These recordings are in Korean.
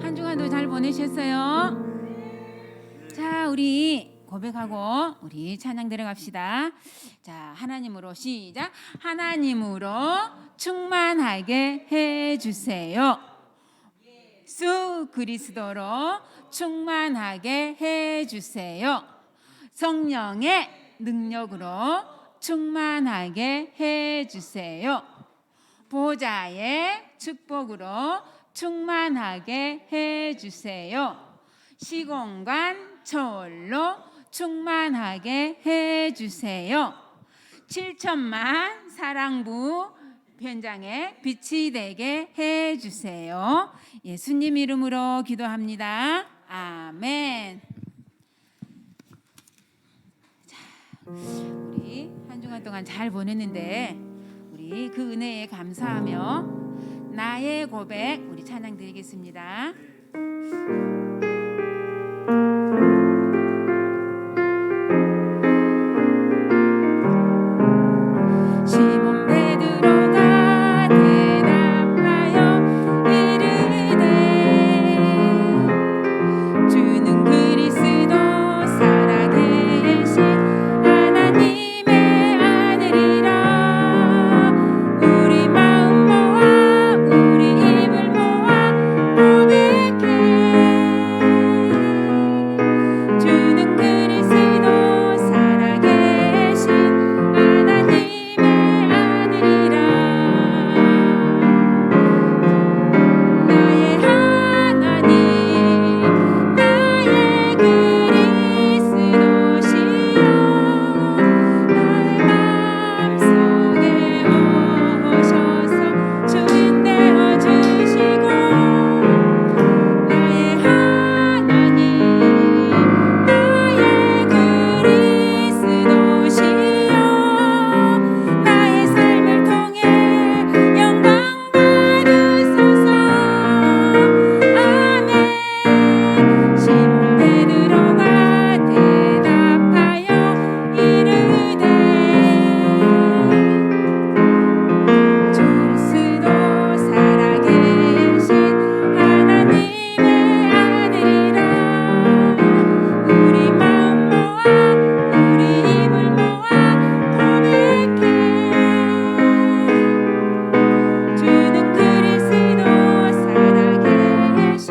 한 주간도 잘 보내셨어요? 자, 우리 고백하고 우리 찬양 들어갑시다. 자, 하나님으로 시작. 하나님으로 충만하게 해주세요. 예수 그리스도로 충만하게 해주세요. 성령의 능력으로 충만하게 해주세요. 보좌의 축복으로 충만하게 해주세요. 시공간 초월로 충만하게 해주세요. 7천만 사랑부 현장에 빛이 되게 해주세요. 예수님 이름으로 기도합니다. 아멘. 자, 우리 한 주간 동안 잘 보냈는데 우리 그 은혜에 감사하며 나의 고백 우리 찬양 드리겠습니다. 시몬 베드로가 대답하여 이르되 주는 그리스도 살아계신 하나님의 아들이라. 우리 마음 모아 우리 입을 모아 고백해. 주는 그리스도 살아계신 하나님의 아들이라. 나의 하나님 나의 그리스도시여 나의 마음속에 오셔서 주인 되어주시고. 나의 하나님 나의 그리스도시여 나의 삶을 통해 영광 받으소서. 아멘. 시몬 베드로가 대답하여 이르되 주 그리스도 살아계신 하나님의 아들이라. 우리 마음 모아 우리 입을 모아 고백해. 주는 그리스도 살아계신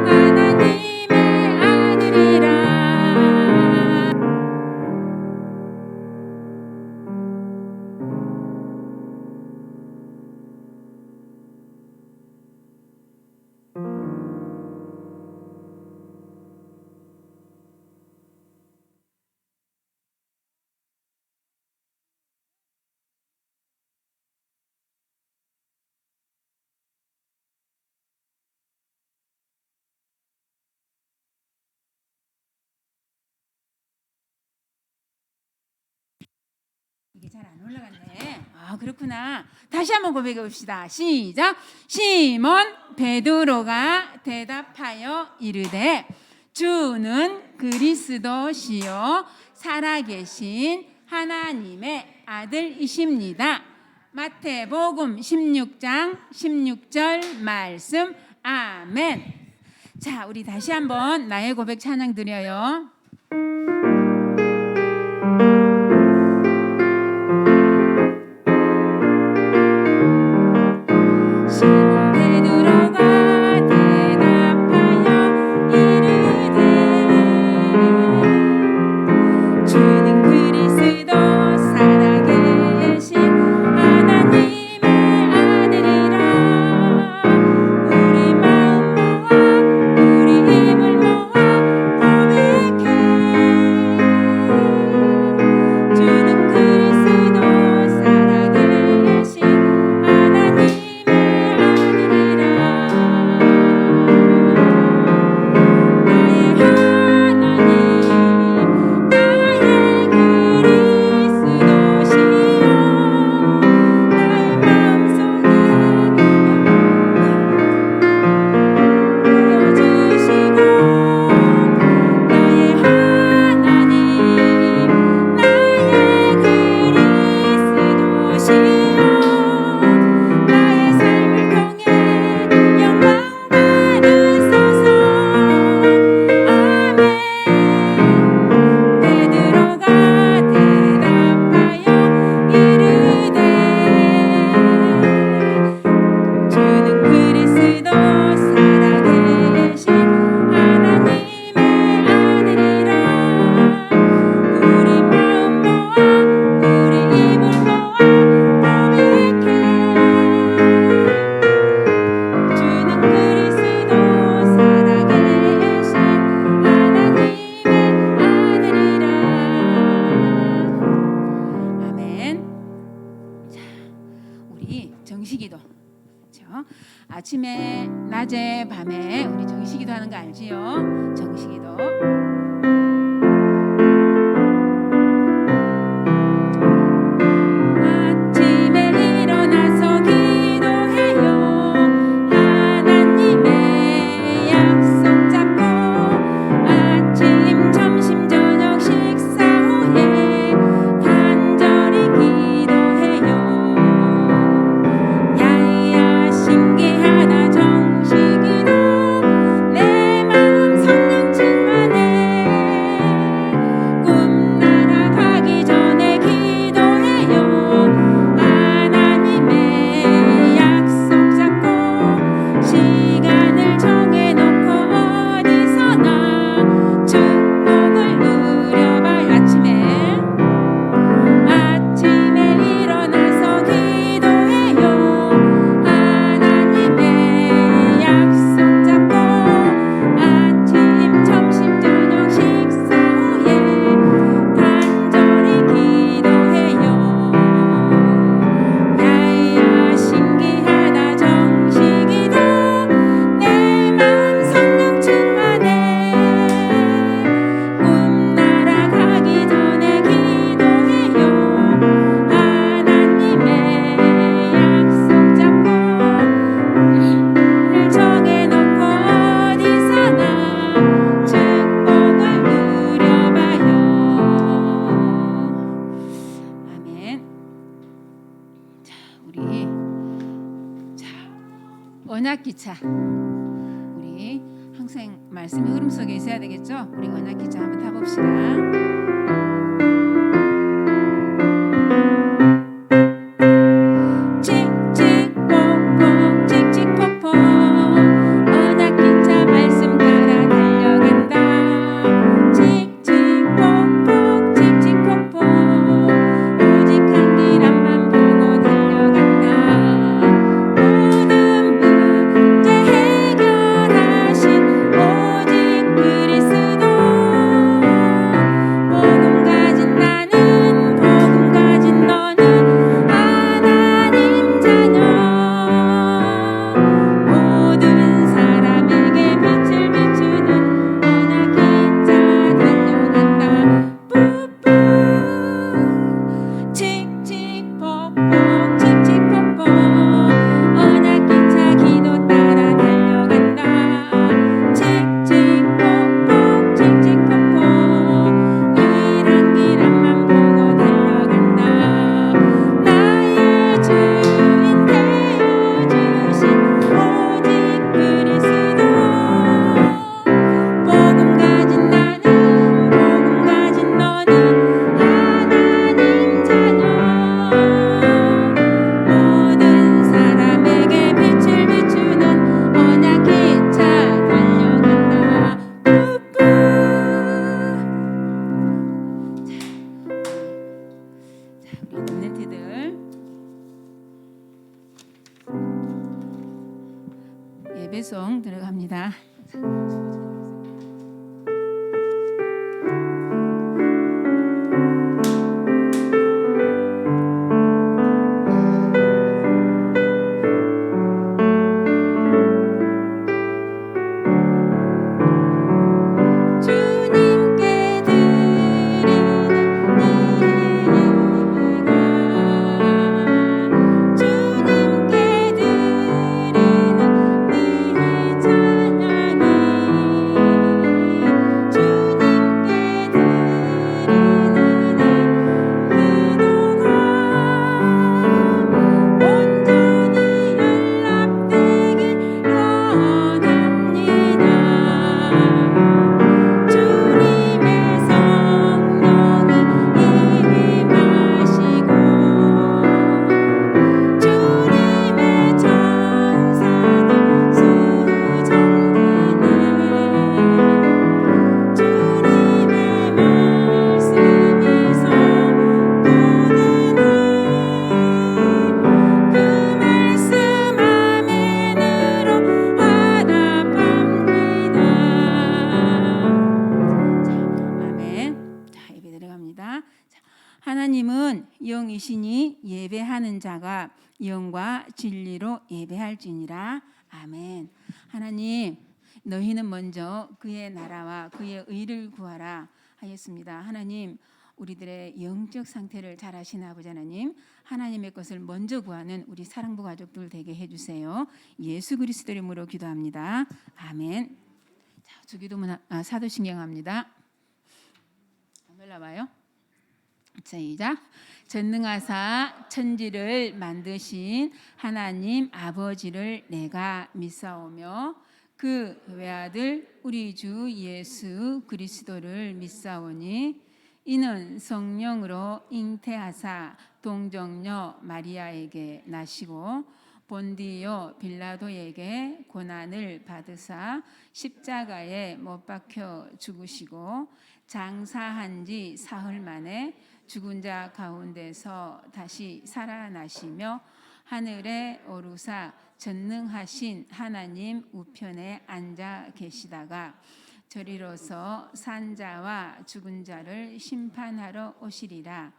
하나님의 아들이라. 이게 잘 안 올라갔네. 아, 그렇구나. 다시 한번 고백해 봅시다. 시작. 시몬 베드로가 대답하여 이르되 주는 그리스도시요 살아계신 하나님의 아들이십니다. 마태복음 16장 16절 말씀. 아멘. 자, 우리 다시 한번 나의 고백 찬양 드려요. 시몬 베드로가 대답하여 이르되 주는 그리스도 살아계신 하나님의 아들이라. 우리 마음 모아 우리 입을 모아 고백해. 낮에 밤에 우리 정시기도 하는 거 알지요? 정시기도. 언약기차, 우리 항상 말씀의 흐름 속에 있어야 되겠죠? 우리 언약기차 한번 타봅시다. 예배송 들어갑니다. 하나님은 영이시니 예배하는 자가 영과 진리로 예배할지니라. 아멘. 하나님, 너희는 먼저 그의 나라와 그의 의를 구하라 하였습니다. 하나님, 우리들의 영적 상태를 잘 아시는 아버지 하나님, 하나님의 것을 먼저 구하는 우리 사랑부 가족들 되게 해주세요. 예수 그리스도 이름으로 기도합니다. 아멘. 자, 주기도문 사도신경 합니다. 올라와요. 자, 시작. 전능하사 천지를 만드신 하나님 아버지를 내가 믿사오며 그 외아들 우리 주 예수 그리스도를 믿사오니 이는 성령으로 잉태하사 동정녀 마리아에게 나시고 본디오 빌라도에게 고난을 받으사 십자가에 못 박혀 죽으시고 장사한 지 사흘 만에 죽은 자 가운데서 다시 살아나시며 하늘에 오르사 전능하신 하나님 우편에 앉아 계시다가 저리로서 산자와 죽은 자를 심판하러 오시리라.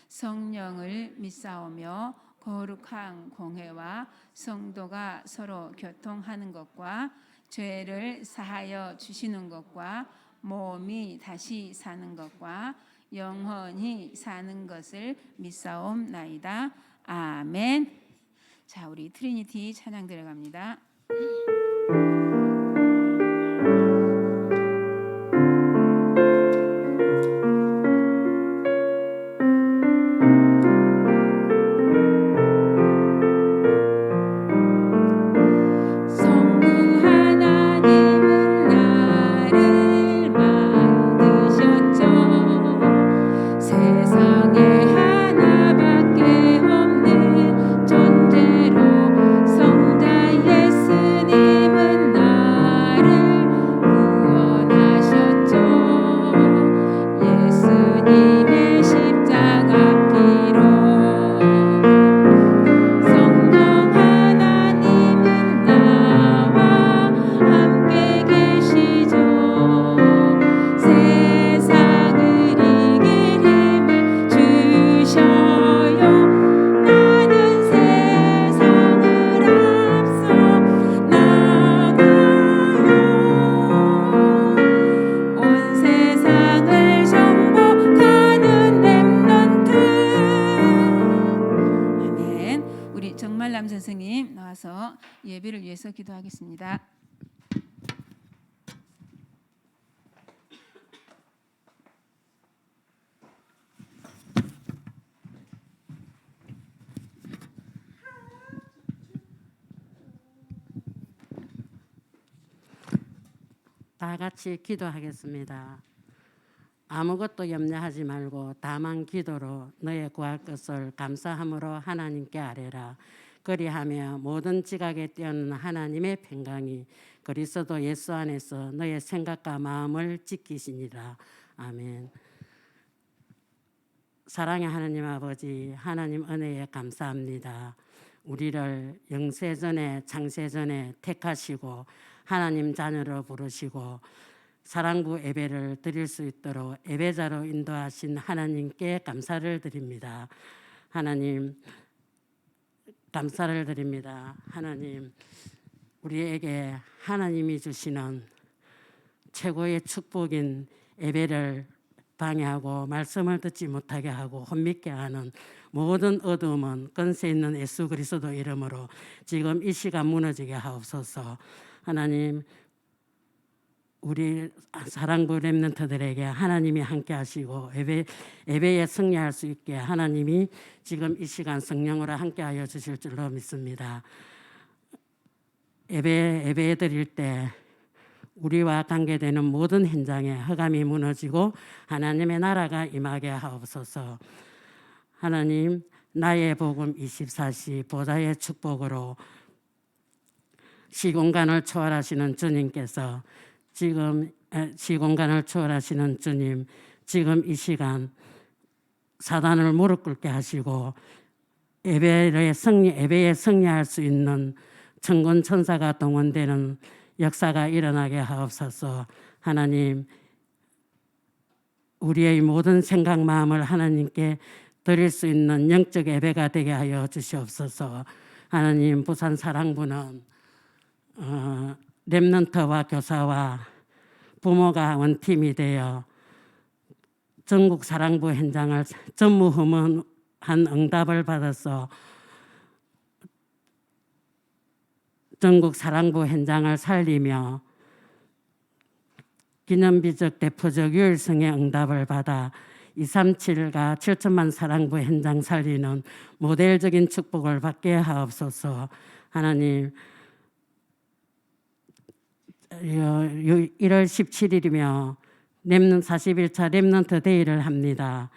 성령을 믿사오며 거룩한 공회와 성도가 서로 교통하는 것과 죄를 사하여 주시는 것과 몸이 다시 사는 것과 영원히 사는 것을 믿사옵나이다. 아멘. 자, 우리 트리니티 찬양 들어갑니다. 선생님 나와서 예배를 위해서 기도하겠습니다. 다 같이 기도하겠습니다. 아무것도 염려하지 말고 다만 기도로 너의 구할 것을 감사함으로 하나님께 아뢰라. 그리하며 모든 지각에 뛰어난 하나님의 평강이 그리스도 예수 안에서 너의 생각과 마음을 지키시니라. 아멘. 사랑의 하나님 아버지, 하나님 은혜에 감사합니다. 우리를 영세전에 창세전에 택하시고 하나님 자녀로 부르시고 사랑부 예배를 드릴 수 있도록 예배자로 인도하신 하나님께 감사를 드립니다. 하나님 감사를 드립니다. 하나님 우리에게 하나님이 주시는 최고의 축복인 예배를 방해하고 말씀을 듣지 못하게 하고 혼미케 하는 모든 어두움은 권세 있는 예수 그리스도 이름으로 지금 이 시간 무너지게 하옵소서. 하나님 우리 사랑부 렘넌트들에게 하나님이 함께 하시고 예배에 승리할 수 있게 하나님이 지금 이 시간 성령으로 함께 하여 주실 줄로 믿습니다. 예배 드릴 때 우리와 관계되는 모든 현장에 흑암이 무너지고 하나님의 나라가 임하게 하옵소서. 하나님 나의 복음 24시 보좌의 축복으로 시공간을 초월하시는 주님께서 지금 시공간을 초월하시는 주님, 지금 이 시간 사단을 무릎 꿇게 하시고 예배에 승리할 수 있는 천군 천사가 동원되는 역사가 일어나게 하옵소서. 하나님 우리의 모든 생각 마음을 하나님께 드릴 수 있는 영적 예배가 되게 하여 주시옵소서. 하나님 부산 사랑부는 렘넌트와 교사와 부모가 원팀이 되어 전국 사랑부 현장을 전무후무한 응답을 받아서 전국 사랑부 현장을 살리며 기념비적 대표적 유일성의 응답을 받아 237과 7천만 사랑부 현장 살리는 모델적인 축복을 받게 하옵소서. 하나님, 1월 17일이며 41차 렘넌트 데이를 합니다.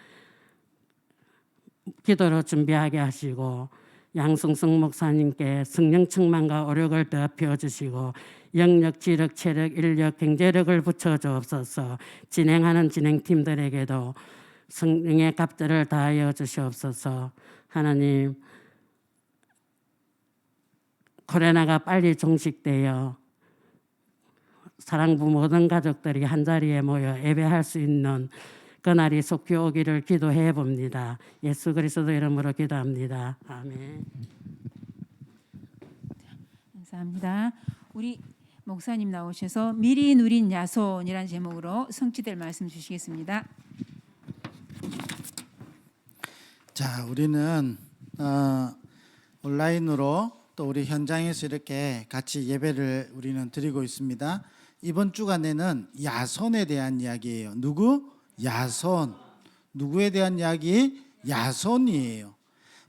기도로 준비하게 하시고 양승성 목사님께 성령 충만과 오력을 더 피워주시고 영력, 지력, 체력, 인력, 경제력을 붙여주옵소서. 진행하는 진행팀들에게도 성령의 갑절을 다하여 주시옵소서. 하나님, 코로나가 빨리 종식되어 사랑부 모든 가족들이 한자리에 모여 예배할 수 있는 그날이 속히 오기를 기도해 봅니다. 예수 그리스도 이름으로 기도합니다. 아멘. 감사합니다. 우리 목사님 나오셔서 미리 누린 야손이라는 제목으로 성취될 말씀 주시겠습니다. 자, 우리는 온라인으로 또 우리 현장에서 이렇게 같이 예배를 우리는 드리고 있습니다. 이번 주간에는 야손에 대한 이야기예요. 누구? 야손. 누구에 대한 이야기? 야손이에요.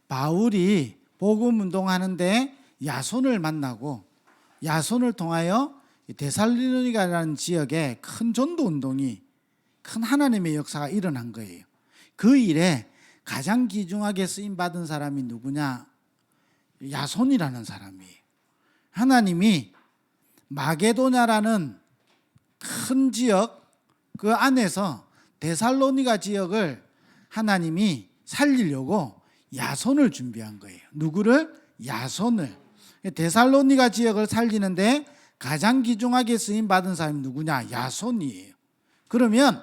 바울이 복음 운동하는데 야손을 만나고 야손을 통하여 데살로니가라는 지역에 큰 전도 운동이, 큰 하나님의 역사가 일어난 거예요. 그 일에 가장 귀중하게 쓰임 받은 사람이 누구냐? 야손이라는 사람이에요. 하나님이 마게도냐라는 큰 지역 그 안에서 데살로니가 지역을 하나님이 살리려고 야손을 준비한 거예요. 누구를? 야손을. 데살로니가 지역을 살리는데 가장 귀중하게 쓰임 받은 사람이 누구냐? 야손이에요. 그러면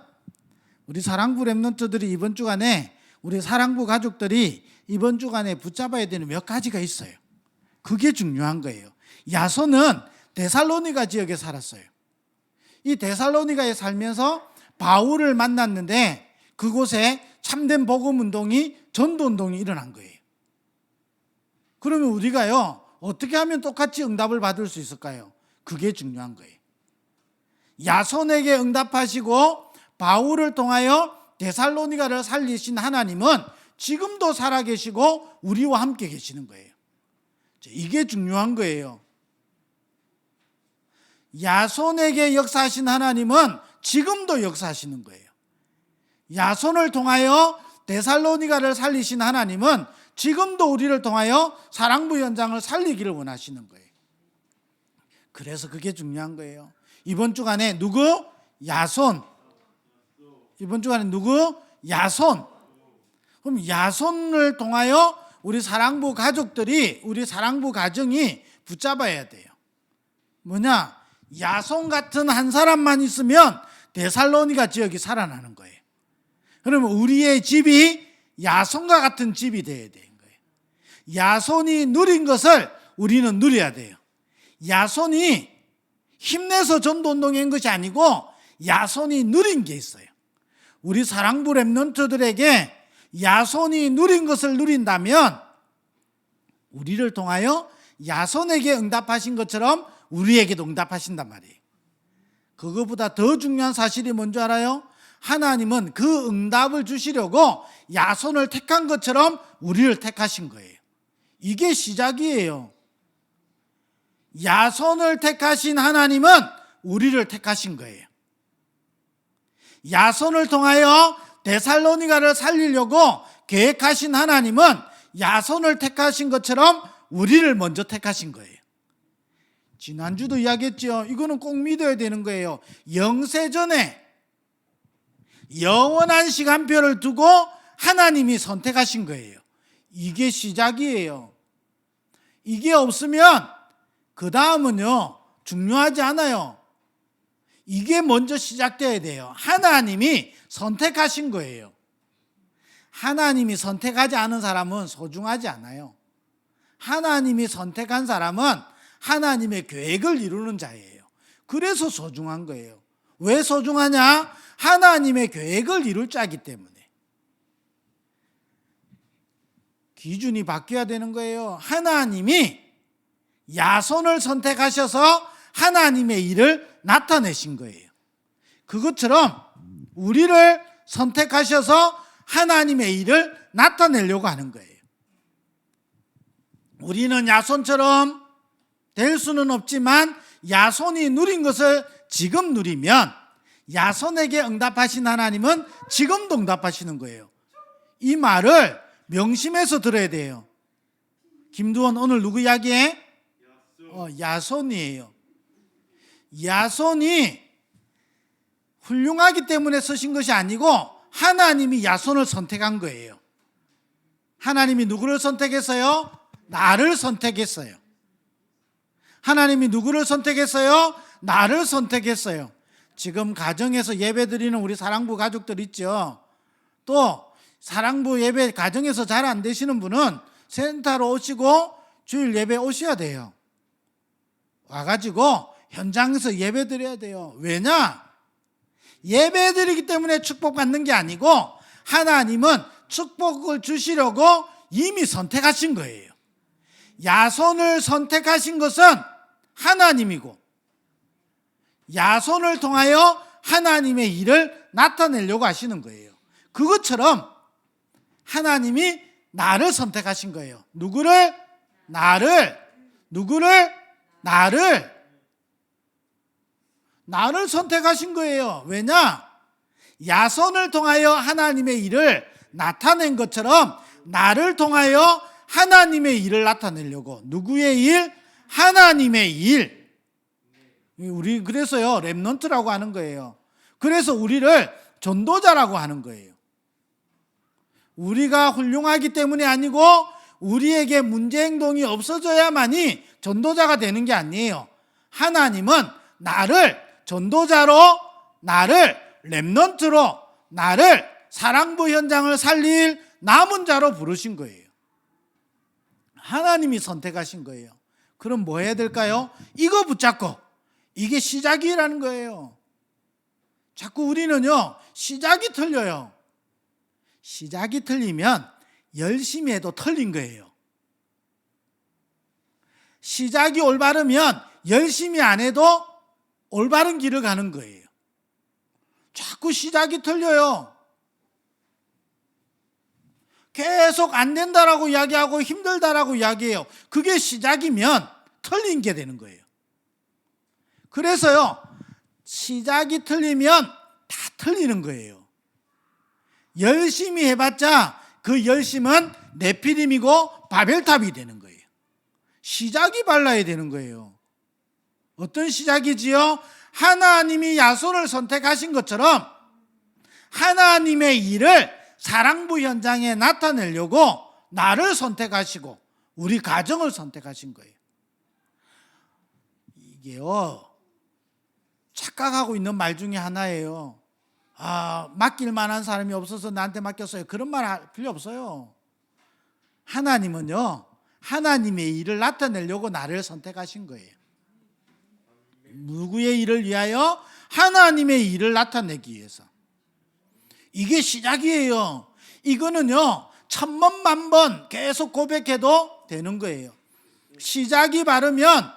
우리 사랑부 렘넌트들이 이번 주간에, 우리 사랑부 가족들이 이번 주간에 붙잡아야 되는 몇 가지가 있어요. 그게 중요한 거예요. 야손은 데살로니가 지역에 살았어요. 이 데살로니가에 살면서 바울을 만났는데 그곳에 참된 복음 운동이, 전도 운동이 일어난 거예요. 그러면 우리가요, 어떻게 하면 똑같이 응답을 받을 수 있을까요? 그게 중요한 거예요. 야손에게 응답하시고 바울을 통하여 데살로니가를 살리신 하나님은 지금도 살아계시고 우리와 함께 계시는 거예요. 이게 중요한 거예요. 야손에게 역사하신 하나님은 지금도 역사하시는 거예요. 야손을 통하여 데살로니가를 살리신 하나님은 지금도 우리를 통하여 사랑부 현장을 살리기를 원하시는 거예요. 그래서 그게 중요한 거예요. 이번 주간에 누구? 야손. 이번 주간에 누구? 야손. 그럼 야손을 통하여 우리 사랑부 가족들이, 우리 사랑부 가정이 붙잡아야 돼요. 뭐냐? 야손 같은 한 사람만 있으면 데살로니가 지역이 살아나는 거예요. 그러면 우리의 집이 야손과 같은 집이 되어야 되는 거예요. 야손이 누린 것을 우리는 누려야 돼요. 야손이 힘내서 전도운동한 것이 아니고 야손이 누린 게 있어요. 우리 사랑부 렘넌트들에게 야손이 누린 것을 누린다면 우리를 통하여 야손에게 응답하신 것처럼 우리에게도 응답하신단 말이에요. 그거보다 더 중요한 사실이 뭔지 알아요? 하나님은 그 응답을 주시려고 야손을 택한 것처럼 우리를 택하신 거예요. 이게 시작이에요. 야손을 택하신 하나님은 우리를 택하신 거예요. 야손을 통하여 데살로니가를 살리려고 계획하신 하나님은 야손을 택하신 것처럼 우리를 먼저 택하신 거예요. 지난주도 이야기했죠. 이거는 꼭 믿어야 되는 거예요. 영세전에 영원한 시간표를 두고 하나님이 선택하신 거예요. 이게 시작이에요. 이게 없으면 그 다음은요 중요하지 않아요. 이게 먼저 시작돼야 돼요. 하나님이 선택하신 거예요. 하나님이 선택하지 않은 사람은 소중하지 않아요. 하나님이 선택한 사람은 하나님의 계획을 이루는 자예요. 그래서 소중한 거예요. 왜 소중하냐? 하나님의 계획을 이룰 자이기 때문에. 기준이 바뀌어야 되는 거예요. 하나님이 야손을 선택하셔서 하나님의 일을 나타내신 거예요. 그것처럼 우리를 선택하셔서 하나님의 일을 나타내려고 하는 거예요. 우리는 야손처럼 될 수는 없지만 야손이 누린 것을 지금 누리면 야손에게 응답하신 하나님은 지금도 응답하시는 거예요. 이 말을 명심해서 들어야 돼요. 김두원 오늘 누구 이야기해? 야손이에요. 야손이 훌륭하기 때문에 쓰신 것이 아니고 하나님이 야손을 선택한 거예요. 하나님이 누구를 선택했어요? 나를 선택했어요. 하나님이 누구를 선택했어요? 나를 선택했어요. 지금 가정에서 예배드리는 우리 사랑부 가족들 있죠. 또 사랑부 예배 가정에서 잘 안 되시는 분은 센터로 오시고 주일 예배 오셔야 돼요. 와가지고 현장에서 예배 드려야 돼요. 왜냐? 예배 드리기 때문에 축복받는 게 아니고 하나님은 축복을 주시려고 이미 선택하신 거예요. 야손을 선택하신 것은 하나님이고 야손을 통하여 하나님의 일을 나타내려고 하시는 거예요. 그것처럼 하나님이 나를 선택하신 거예요. 누구를? 나를. 누구를? 나를 선택하신 거예요. 왜냐? 야손을 통하여 하나님의 일을 나타낸 것처럼 나를 통하여 하나님의 일을 나타내려고. 누구의 일? 하나님의 일. 우리 그래서요 렘넌트라고 하는 거예요. 그래서 우리를 전도자라고 하는 거예요. 우리가 훌륭하기 때문이 아니고 우리에게 문제 행동이 없어져야만이 전도자가 되는 게 아니에요. 하나님은 나를 전도자로, 나를 렘넌트로, 나를 사랑부 현장을 살릴 남은 자로 부르신 거예요. 하나님이 선택하신 거예요. 그럼 뭐 해야 될까요? 이거 붙잡고, 이게 시작이라는 거예요. 자꾸 우리는요 시작이 틀려요. 시작이 틀리면 열심히 해도 틀린 거예요. 시작이 올바르면 열심히 안 해도 올바른 길을 가는 거예요. 자꾸 시작이 틀려요. 계속 안 된다라고 이야기하고 힘들다라고 이야기해요. 그게 시작이면 틀린 게 되는 거예요. 그래서요 시작이 틀리면 다 틀리는 거예요. 열심히 해봤자 그 열심은 네피림이고 바벨탑이 되는 거예요. 시작이 발라야 되는 거예요. 어떤 시작이지요? 하나님이 야손을 선택하신 것처럼 하나님의 일을 사랑부 현장에 나타내려고 나를 선택하시고 우리 가정을 선택하신 거예요. 이게요 착각하고 있는 말 중에 하나예요. 맡길 만한 사람이 없어서 나한테 맡겼어요. 그런 말 할 필요 없어요. 하나님은요 하나님의 일을 나타내려고 나를 선택하신 거예요. 누구의 일을 위하여? 하나님의 일을 나타내기 위해서. 이게 시작이에요. 이거는요 1000번 만번 계속 고백해도 되는 거예요. 시작이 바르면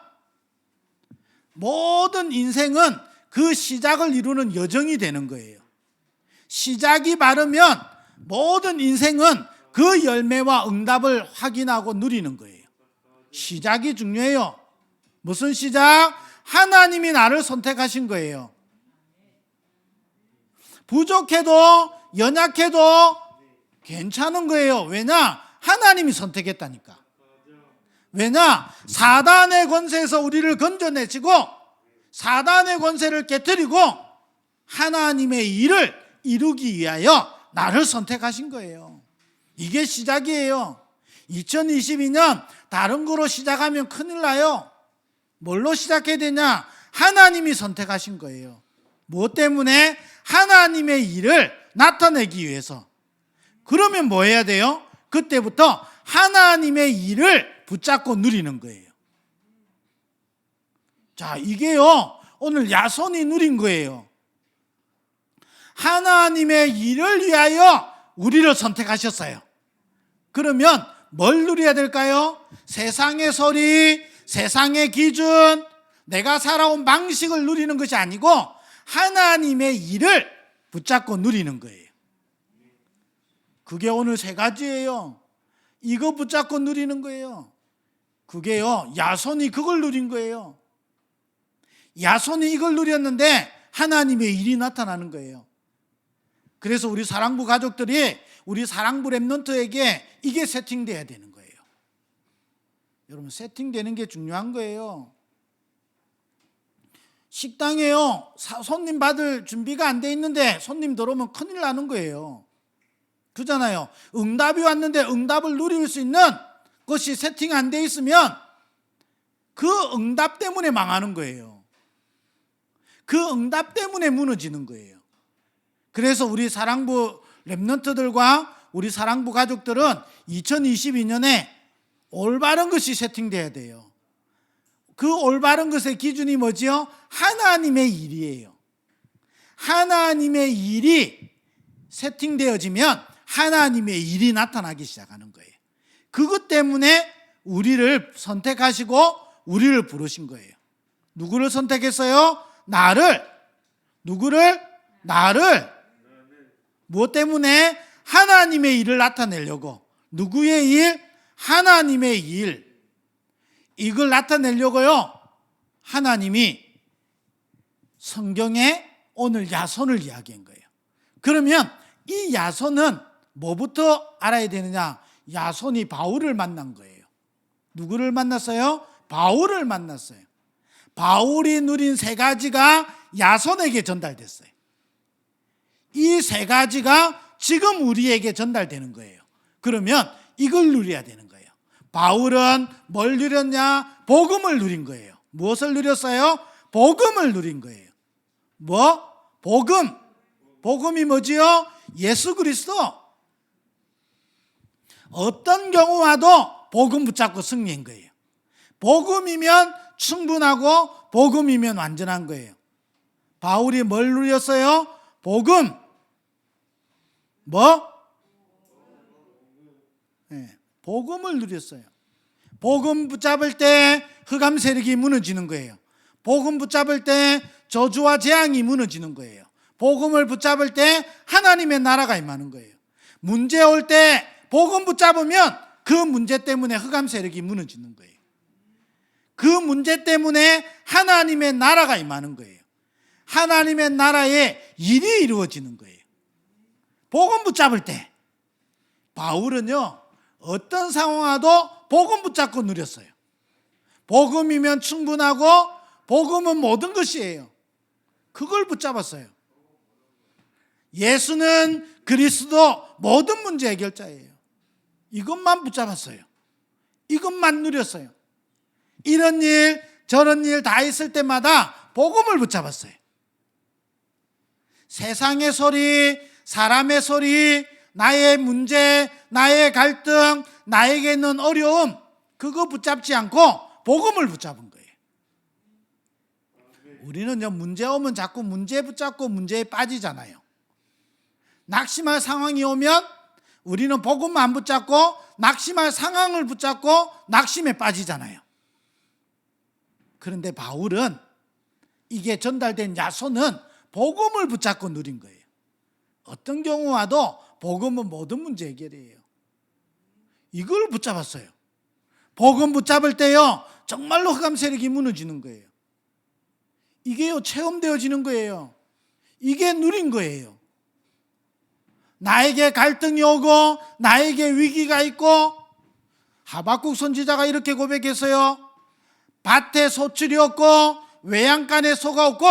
모든 인생은 그 시작을 이루는 여정이 되는 거예요. 시작이 바르면 모든 인생은 그 열매와 응답을 확인하고 누리는 거예요. 시작이 중요해요. 무슨 시작? 하나님이 나를 선택하신 거예요. 부족해도 연약해도 괜찮은 거예요. 왜냐? 하나님이 선택했다니까. 왜냐? 사단의 권세에서 우리를 건져내시고 사단의 권세를 깨뜨리고 하나님의 일을 이루기 위하여 나를 선택하신 거예요. 이게 시작이에요. 2022년 다른 거로 시작하면 큰일 나요. 뭘로 시작해야 되냐? 하나님이 선택하신 거예요. 무엇 때문에? 하나님의 일을 나타내기 위해서. 그러면 뭐 해야 돼요? 그때부터 하나님의 일을 붙잡고 누리는 거예요. 자, 이게요 오늘 야손이 누린 거예요. 하나님의 일을 위하여 우리를 선택하셨어요. 그러면 뭘 누려야 될까요? 세상의 소리, 세상의 기준, 내가 살아온 방식을 누리는 것이 아니고 하나님의 일을 붙잡고 누리는 거예요. 그게 오늘 세 가지예요. 이거 붙잡고 누리는 거예요. 그게요, 야손이 그걸 누린 거예요. 야손이 이걸 누렸는데 하나님의 일이 나타나는 거예요. 그래서 우리 사랑부 가족들이 우리 사랑부 렘넌트에게 이게 세팅돼야 되는 거예요. 여러분, 세팅되는 게 중요한 거예요. 식당에요, 손님 받을 준비가 안 돼 있는데 손님 들어오면 큰일 나는 거예요. 그잖아요. 응답이 왔는데 응답을 누릴 수 있는 것이 세팅 안 돼 있으면 그 응답 때문에 망하는 거예요. 그 응답 때문에 무너지는 거예요. 그래서 우리 사랑부 렘넌트들과 우리 사랑부 가족들은 2022년에 올바른 것이 세팅돼야 돼요. 그 올바른 것의 기준이 뭐지요? 하나님의 일이에요. 하나님의 일이 세팅되어지면 하나님의 일이 나타나기 시작하는 거예요. 그것 때문에 우리를 선택하시고 우리를 부르신 거예요. 누구를 선택했어요? 나를. 누구를? 나를. 무엇 때문에? 하나님의 일을 나타내려고. 누구의 일? 하나님의 일. 이걸 나타내려고요, 하나님이 성경에 오늘 야손을 이야기한 거예요. 그러면 이 야손은 뭐부터 알아야 되느냐? 야손이 바울을 만난 거예요. 누구를 만났어요? 바울을 만났어요. 바울이 누린 세 가지가 야손에게 전달됐어요. 이 세 가지가 지금 우리에게 전달되는 거예요. 그러면 이걸 누려야 되는 거예요. 바울은 뭘 누렸냐? 복음을 누린 거예요. 무엇을 누렸어요? 복음을 누린 거예요. 뭐? 복음. 복음이 뭐지요? 예수 그리스도. 어떤 경우와도 복음 붙잡고 승리한 거예요. 복음이면 충분하고 복음이면 완전한 거예요. 바울이 뭘 누렸어요? 복음. 뭐? 네, 복음을 누렸어요. 복음 붙잡을 때 흑암 세력이 무너지는 거예요. 복음 붙잡을 때 저주와 재앙이 무너지는 거예요. 복음을 붙잡을 때 하나님의 나라가 임하는 거예요. 문제 올 때 복음 붙잡으면 그 문제 때문에 흑암 세력이 무너지는 거예요. 그 문제 때문에 하나님의 나라가 임하는 거예요. 하나님의 나라의 일이 이루어지는 거예요. 복음 붙잡을 때 바울은요, 어떤 상황와도 복음 붙잡고 누렸어요. 복음이면 충분하고 복음은 모든 것이에요. 그걸 붙잡았어요. 예수는 그리스도 모든 문제 해결자예요. 이것만 붙잡았어요. 이것만 누렸어요. 이런 일 저런 일 다 있을 때마다 복음을 붙잡았어요. 세상의 소리, 사람의 소리, 나의 문제, 나의 갈등, 나에게 있는 어려움, 그거 붙잡지 않고 복음을 붙잡은 거예요. 우리는요, 문제 오면 자꾸 문제 붙잡고 문제에 빠지잖아요. 낙심할 상황이 오면 우리는 복음만 안 붙잡고 낙심할 상황을 붙잡고 낙심에 빠지잖아요. 그런데 바울은 이게 전달된 야손은 복음을 붙잡고 누린 거예요. 어떤 경우와도 복음은 모든 문제 해결이에요. 이걸 붙잡았어요. 복음 붙잡을 때요, 정말로 흑암 세력이 무너지는 거예요. 이게요, 체험되어지는 거예요. 이게 누린 거예요. 나에게 갈등이 오고 나에게 위기가 있고, 하박국 선지자가 이렇게 고백했어요. 밭에 소출이 없고 외양간에 소가 없고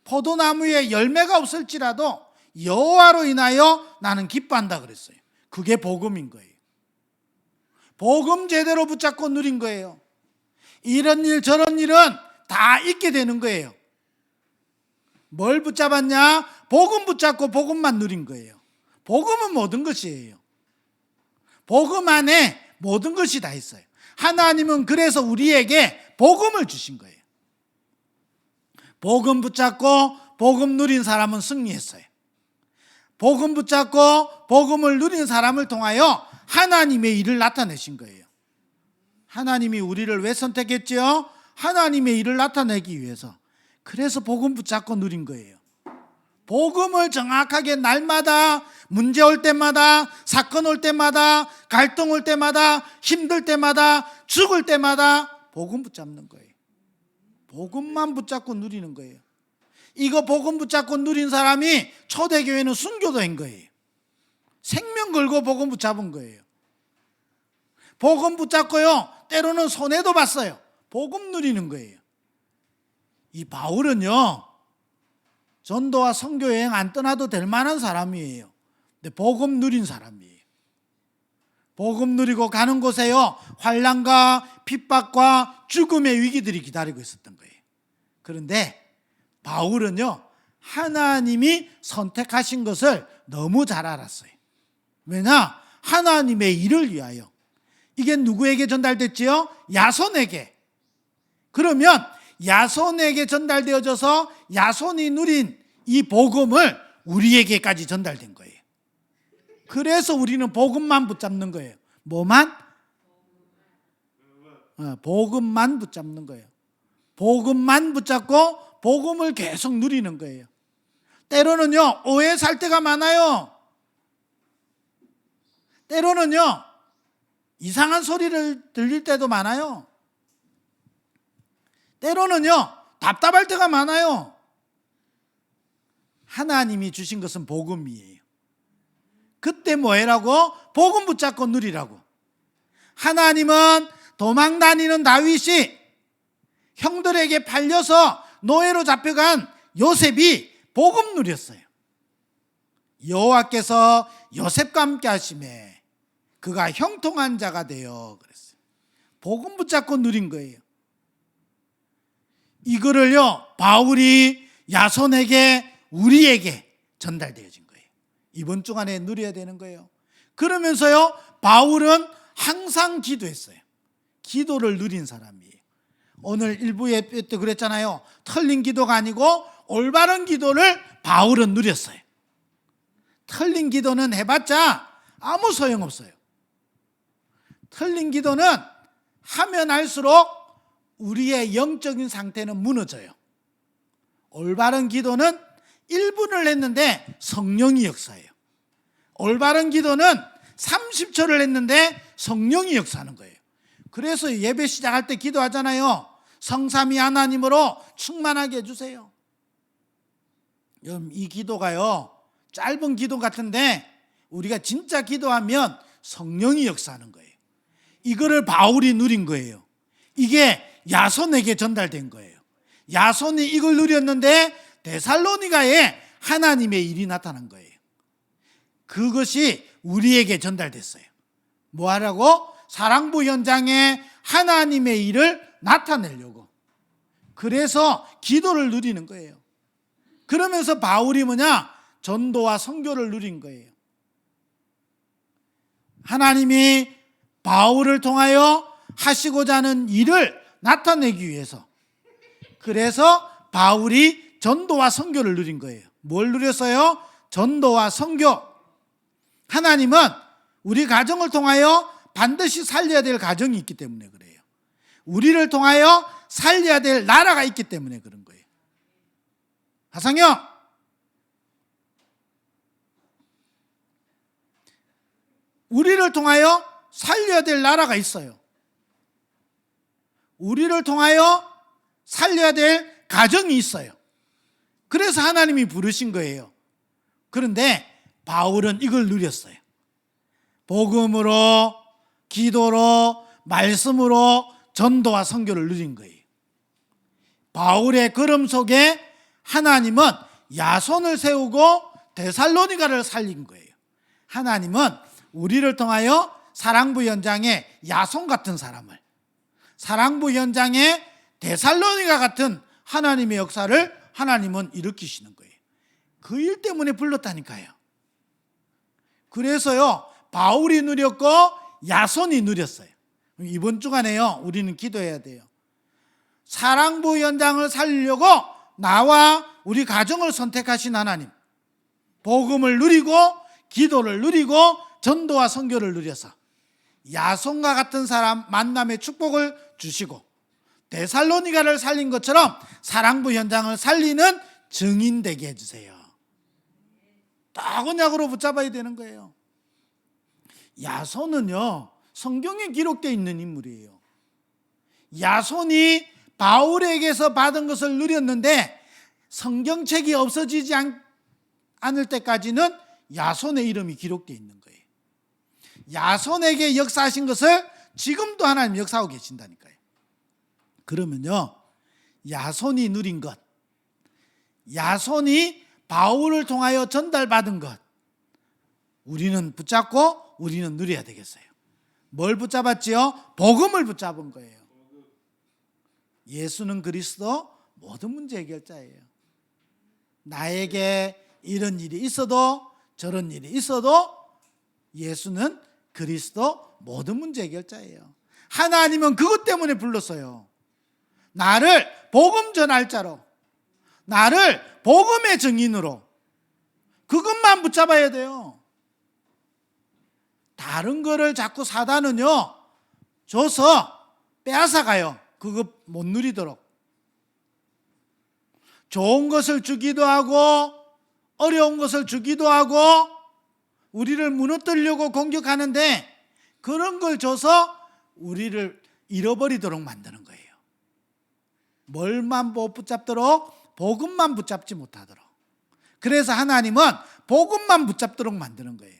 포도나무에 열매가 없을지라도 여호와로 인하여 나는 기뻐한다 그랬어요. 그게 복음인 거예요. 복음 제대로 붙잡고 누린 거예요. 이런 일 저런 일은 다 있게 되는 거예요. 뭘 붙잡았냐? 복음 붙잡고 복음만 누린 거예요. 복음은 모든 것이에요. 복음 안에 모든 것이 다 있어요. 하나님은 그래서 우리에게 복음을 주신 거예요. 복음 붙잡고 복음 누린 사람은 승리했어요. 복음 붙잡고 복음을 누린 사람을 통하여 하나님의 일을 나타내신 거예요. 하나님이 우리를 왜 선택했지요? 하나님의 일을 나타내기 위해서. 그래서 복음 붙잡고 누린 거예요. 복음을 정확하게 날마다, 문제 올 때마다, 사건 올 때마다, 갈등 올 때마다, 힘들 때마다, 죽을 때마다 복음 붙잡는 거예요. 복음만 붙잡고 누리는 거예요. 이거 복음 붙잡고 누린 사람이 초대교회는 순교도인 거예요. 생명 걸고 복음 붙잡은 거예요. 복음 붙잡고요, 때로는 손해도 봤어요. 복음 누리는 거예요. 이 바울은요, 전도와 선교 여행 안 떠나도 될 만한 사람이에요. 근데 복음 누린 사람이에요. 복음 누리고 가는 곳에요, 환난과 핍박과 죽음의 위기들이 기다리고 있었던 거예요. 그런데 바울은요, 하나님이 선택하신 것을 너무 잘 알았어요. 왜냐? 하나님의 일을 위하여. 이게 누구에게 전달됐지요? 야손에게. 그러면 야손에게 전달되어져서 야손이 누린 이 복음을 우리에게까지 전달된 거예요. 그래서 우리는 복음만 붙잡는 거예요. 뭐만? 복음만 붙잡는 거예요. 복음만 붙잡고 복음을 계속 누리는 거예요. 때로는요, 오해 살 때가 많아요. 때로는요, 이상한 소리를 들릴 때도 많아요. 때로는요, 답답할 때가 많아요. 하나님이 주신 것은 복음이에요. 그때 뭐 해라고? 복음 붙잡고 누리라고. 하나님은 도망 다니는 다윗이 형들에게 팔려서 노예로 잡혀간 요셉이 복음 누렸어요. 여호와께서 요셉과 함께 하심에 그가 형통한 자가 되어 그랬어요. 복음 붙잡고 누린 거예요. 이거를요, 바울이 야손에게, 우리에게 전달되어진 거예요. 이번 주간에 누려야 되는 거예요. 그러면서요, 바울은 항상 기도했어요. 기도를 누린 사람이에요. 오늘 일부 예배 때 그랬잖아요. 틀린 기도가 아니고 올바른 기도를 바울은 누렸어요. 틀린 기도는 해봤자 아무 소용없어요. 틀린 기도는 하면 할수록 우리의 영적인 상태는 무너져요. 올바른 기도는 1분을 했는데 성령이 역사해요. 올바른 기도는 30초를 했는데 성령이 역사하는 거예요. 그래서 예배 시작할 때 기도하잖아요. 성삼위 하나님으로 충만하게 해주세요. 이 기도가요, 짧은 기도 같은데 우리가 진짜 기도하면 성령이 역사하는 거예요. 이거를 바울이 누린 거예요. 이게 야손에게 전달된 거예요. 야손이 이걸 누렸는데 데살로니가에 하나님의 일이 나타난 거예요. 그것이 우리에게 전달됐어요. 뭐 하라고? 사랑부 현장에 하나님의 일을 나타내려고. 그래서 기도를 누리는 거예요. 그러면서 바울이 뭐냐? 전도와 선교를 누린 거예요. 하나님이 바울을 통하여 하시고자 하는 일을 나타내기 위해서, 그래서 바울이 전도와 선교를 누린 거예요. 뭘 누렸어요? 전도와 선교. 하나님은 우리 가정을 통하여 반드시 살려야 될 가정이 있기 때문에 그래요. 우리를 통하여 살려야 될 나라가 있기 때문에 그런 거예요. 하상영, 우리를 통하여 살려야 될 나라가 있어요. 우리를 통하여 살려야 될 가정이 있어요. 그래서 하나님이 부르신 거예요. 그런데 바울은 이걸 누렸어요. 복음으로, 기도로, 말씀으로 전도와 선교를 누린 거예요. 바울의 걸음 속에 하나님은 야손을 세우고 데살로니가를 살린 거예요. 하나님은 우리를 통하여 사랑부 현장에 야손 같은 사람을, 사랑부 현장에 데살로니가 같은 하나님의 역사를 하나님은 일으키시는 거예요. 그 일 때문에 불렀다니까요. 그래서요, 바울이 누렸고 야손이 누렸어요. 이번 주간에요, 우리는 기도해야 돼요. 사랑부 현장을 살리려고 나와 우리 가정을 선택하신 하나님, 복음을 누리고 기도를 누리고 전도와 선교를 누려서 야손과 같은 사람 만남의 축복을 주시고 데살로니가를 살린 것처럼 사랑부 현장을 살리는 증인 되게 해주세요. 딱 언약으로 붙잡아야 되는 거예요. 야손은요, 성경에 기록되어 있는 인물이에요. 야손이 바울에게서 받은 것을 누렸는데 성경책이 없어지지 않을 때까지는 야손의 이름이 기록되어 있는 거예요. 야손에게 역사하신 것을 지금도 하나님 역사하고 계신다니까요. 그러면요, 야손이 누린 것, 야손이 바울을 통하여 전달받은 것, 우리는 붙잡고 우리는 누려야 되겠어요. 뭘 붙잡았지요? 복음을 붙잡은 거예요. 예수는 그리스도 모든 문제 해결자예요. 나에게 이런 일이 있어도 저런 일이 있어도 예수는 그리스도 모든 문제 해결자예요. 하나님은 그것 때문에 불렀어요. 나를 복음 전할 자로, 나를 복음의 증인으로, 그것만 붙잡아야 돼요. 다른 거를 자꾸 사단은요 줘서 빼앗아가요. 그거 못 누리도록. 좋은 것을 주기도 하고 어려운 것을 주기도 하고 우리를 무너뜨리려고 공격하는데 그런 걸 줘서 우리를 잃어버리도록 만드는 거예요. 뭘만 못 붙잡도록? 복음만 붙잡지 못하도록. 그래서 하나님은 복음만 붙잡도록 만드는 거예요.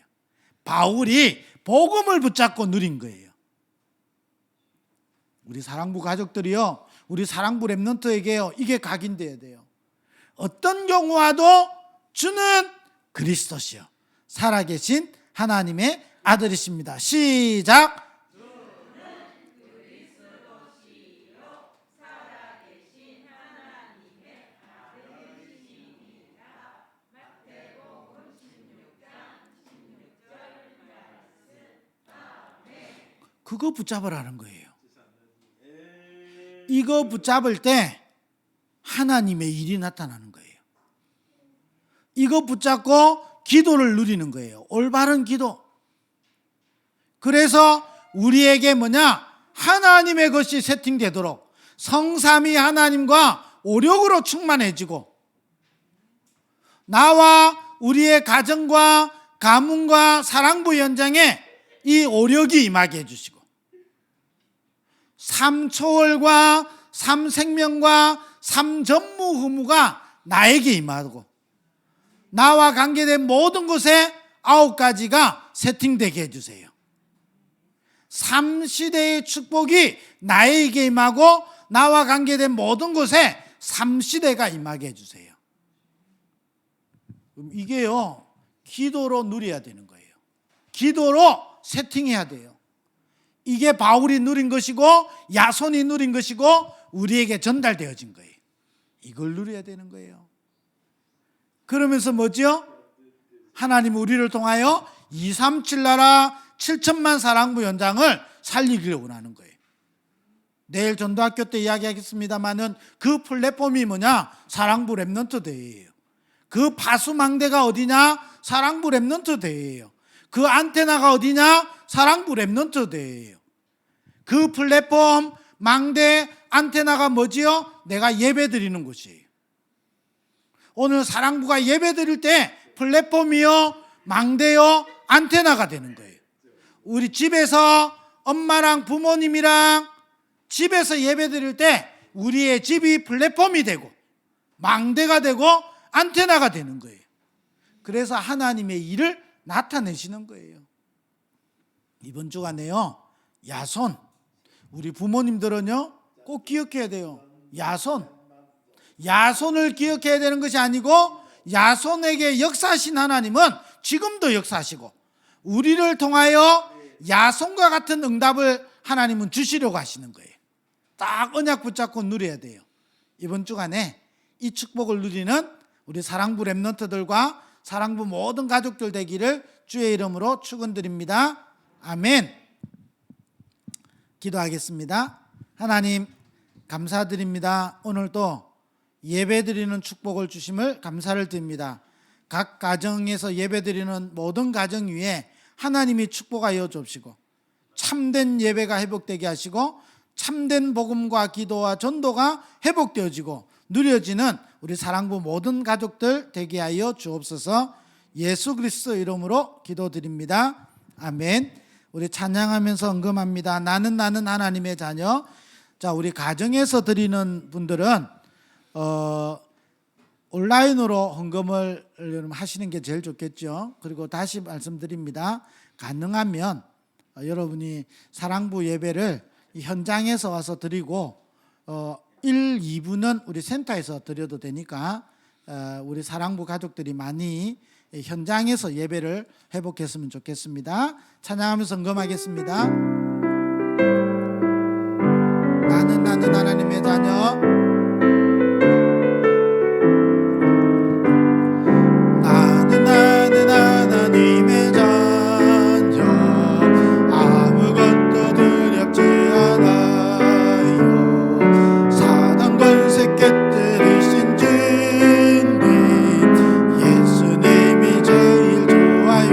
바울이 복음을 붙잡고 누린 거예요. 우리 사랑부 가족들이요, 우리 사랑부 렘넌트에게요, 이게 각인되어야 돼요. 어떤 경우와도 주는 그리스도시요 살아계신 하나님의 아들이십니다. 시작. 그거 붙잡으라는 거예요. 이거 붙잡을 때 하나님의 일이 나타나는 거예요. 이거 붙잡고 기도를 누리는 거예요. 올바른 기도. 그래서 우리에게 뭐냐? 하나님의 것이 세팅되도록 성삼위 하나님과 오력으로 충만해지고 나와 우리의 가정과 가문과 사랑부 현장에 이 오력이 임하게 해주시고 삼초월과 삼생명과 삼전무후무가 나에게 임하고 나와 관계된 모든 것에 9가지가 세팅되게 해주세요. 삼시대의 축복이 나에게 임하고 나와 관계된 모든 것에 삼시대가 임하게 해주세요. 이게요, 기도로 누려야 되는 거예요. 기도로 세팅해야 돼요. 이게 바울이 누린 것이고 야손이 누린 것이고 우리에게 전달되어진 거예요. 이걸 누려야 되는 거예요. 그러면서 뭐죠? 하나님은 우리를 통하여 237 나라 7천만 사랑부 현장을 살리기를 원하는 거예요. 내일 전도학교 때 이야기하겠습니다마는 그 플랫폼이 뭐냐? 사랑부 렘넌트 대회예요. 그 파수망대가 어디냐? 사랑부 렘넌트 대회예요. 그 안테나가 어디냐? 사랑부 렘넌트 대회예요. 그 플랫폼, 망대, 안테나가 뭐지요? 내가 예배 드리는 곳이에요. 오늘 사랑부가 예배 드릴 때 플랫폼이요, 망대요, 안테나가 되는 거예요. 우리 집에서 엄마랑 부모님이랑 집에서 예배 드릴 때 우리의 집이 플랫폼이 되고 망대가 되고 안테나가 되는 거예요. 그래서 하나님의 일을 나타내시는 거예요. 이번 주간에요, 야손, 우리 부모님들은요 꼭 기억해야 돼요. 야손을 기억해야 되는 것이 아니고 야손에게 역사하신 하나님은 지금도 역사하시고 우리를 통하여 야손과 같은 응답을 하나님은 주시려고 하시는 거예요. 딱 언약 붙잡고 누려야 돼요. 이번 주간에 이 축복을 누리는 우리 사랑부 렘넌트들과 사랑부 모든 가족들 되기를 주의 이름으로 축원드립니다. 아멘. 기도하겠습니다. 하나님 감사드립니다. 오늘도 예배드리는 축복을 주심을 감사를 드립니다. 각 가정에서 예배드리는 모든 가정 위에 하나님이 축복하여 주옵시고 참된 예배가 회복되게 하시고 참된 복음과 기도와 전도가 회복되어지고 누려지는 우리 사랑부 모든 가족들 되게 하여 주옵소서. 예수 그리스도 이름으로 기도드립니다. 아멘. 우리 찬양하면서 언금합니다. 나는 하나님의 자녀. 자, 우리 가정에서 드리는 분들은 온라인으로 헌금을 하시는 게 제일 좋겠죠. 그리고 다시 말씀드립니다. 가능하면 여러분이 사랑부 예배를 현장에서 와서 드리고 1, 2부는 우리 센터에서 드려도 되니까 우리 사랑부 가족들이 많이 현장에서 예배를 회복했으면 좋겠습니다. 찬양하면서 헌금하겠습니다. 나는 하나님의 자녀. 나는 하나님의 자녀. 아무것도 두렵지 않아요. 사단 권세 깨뜨리신 주님 예수님이 제일 좋아요.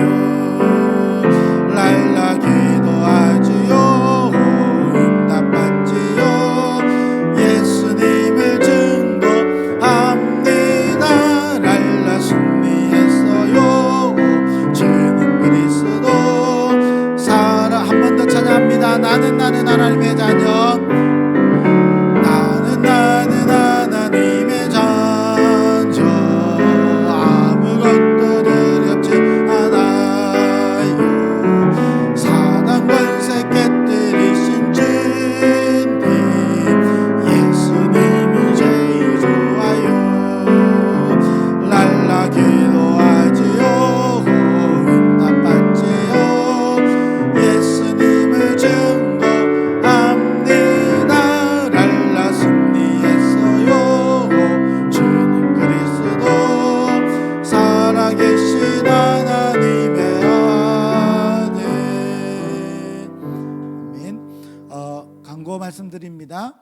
랄라 기도하지요. 응답받지요. 예수님을 증거합니다. 랄라 승리했어요. 주는 그리스도 살아. 한 번 더 찬양합니다. 나는 하나님의 자녀. 나는 하나님의 자녀. 아무것도 두렵지 않아요. 사단 권세 깨뜨리신 주님 예수님이 제일 좋아요. 랄라 기도하지요. 응답받지요. 예수님을 증거합니다. 랄라 승리했어요. 주는 그리스도 살아계신 하나님의 아들. 아멘. 광고 말씀드립니다.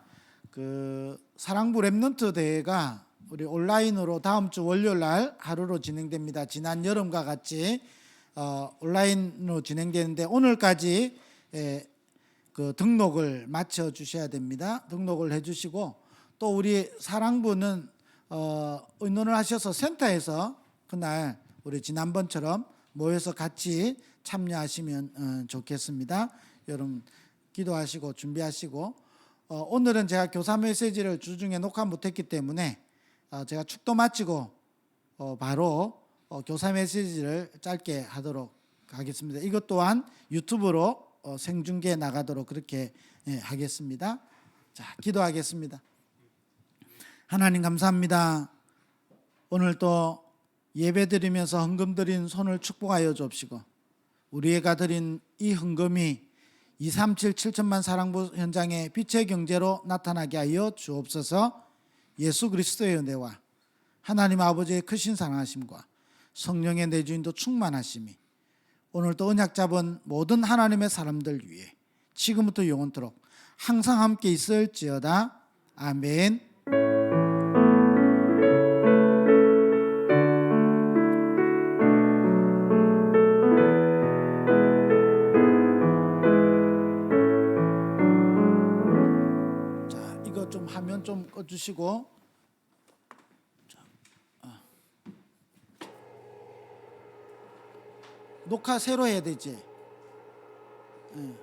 그 사랑부 랩넌트 대회가 우리 온라인으로 다음 주 월요일 날 하루로 진행됩니다. 지난 여름과 같이 온라인으로 진행되는데 오늘까지 그 등록을 마쳐 주셔야 됩니다. 등록을 해주시고 또 우리 사랑부는 의논을 하셔서 센터에서 그날 우리 지난번처럼 모여서 같이 참여하시면 좋겠습니다. 여러분 기도하시고 준비하시고 오늘은 제가 교사 메시지를 주중에 녹화 못했기 때문에 제가 축도 마치고 바로 교사 메시지를 짧게 하도록 하겠습니다. 이것 또한 유튜브로 생중계 나가도록 그렇게 하겠습니다. 자, 기도하겠습니다. 하나님 감사합니다. 오늘 또 예배 드리면서 헌금 드린 손을 축복하여 주옵시고 우리가 드린 이 헌금이 237 7천만 사랑부 현장의 빛의 경제로 나타나게 하여 주옵소서. 예수 그리스도의 은혜와 하나님 아버지의 크신 사랑하심과 성령의 내주인도 충만하심이 오늘도 언약 잡은 모든 하나님의 사람들 위해 지금부터 영원토록 항상 함께 있을지어다. 아멘. 자, 이거 좀 화면 좀 꺼주시고. 녹화 새로 해야 되지. 네.